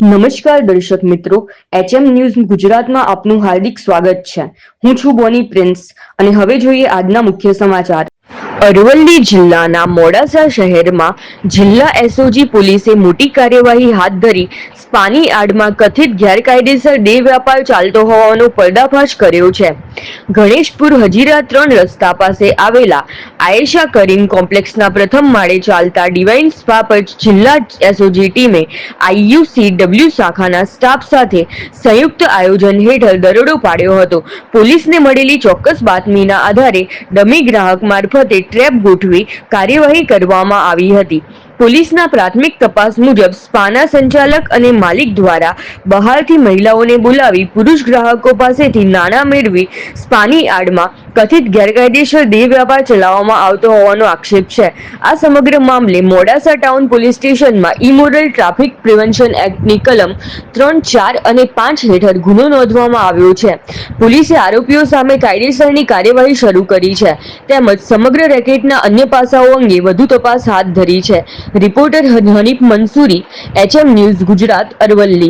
નમસ્કાર દર્શક મિત્રો, એચએમ ન્યૂઝ ગુજરાતમાં આપનું હાર્દિક સ્વાગત છે। હું છું બોની પ્રિન્સ અને હવે જોઈએ આજના મુખ્ય સમાચાર। અરવલ્લી જિલ્લાના મોડાસા શહેરમાં જિલ્લા એસઓજી પોલીસે મોટી કાર્યવાહી હાથ ધરી સ્પાની આડમાં કથિત ગેરકાયદેસર દેહ વ્યાપાર ચાલતો હોવાનો પર્દાફાશ કર્યો છે। ગણેશપુર હજીરા 3 રસ્તા પાસે આવેલા આયેશા કરીમ કોમ્પ્લેક્સના પ્રથમ માળે ચાલતા ડિવાઇન સ્પા પર જિલ્લા એસઓજી ટીમે આઈયુસીડબ્લ્યુ શાખાના સ્ટાફ સાથે સંયુક્ત આયોજન હેઠળ દરોડો પાડ્યો હતો। પોલીસને મળેલી ચોક્કસ બાતમીના આધારે ડમી ગ્રાહક મારફતે ટ્રેપ ગોઠવી કાર્યવાહી કરવામાં આવી હતી। પોલીસના પ્રાથમિક તપાસ મુજબ સ્પાના સંચાલક અને માલિક દ્વારા બહારથી મહિલાઓને બોલાવી પુરુષ ગ્રાહકો પાસેથી નાણાં મેળવી સ્પાની આડમાં કથિત ગેરકાયદેસર દેહ વ્યાપાર ચલાવવામાં આવતો હોવાનો આક્ષેપ છે। આ સમગ્ર મામલે મોડાસા ટાઉન પોલીસ સ્ટેશનમાં ઇમોરલ ટ્રાફિક પ્રિવેન્શન એક્ટની કલમ 3, 4 અને 5 હેઠળ ગુનો નોંધવામાં આવ્યો છે। પોલીસે આરોપીઓ સામે કાયદેસરની કાર્યવાહી શરૂ કરી છે તેમજ સમગ્ર રેકેટના અન્ય પાસાઓ અંગે વધુ તપાસ હાથ ધરી છે। Reporter Hanif Mansuri, HM news Gujarat, Aravalli.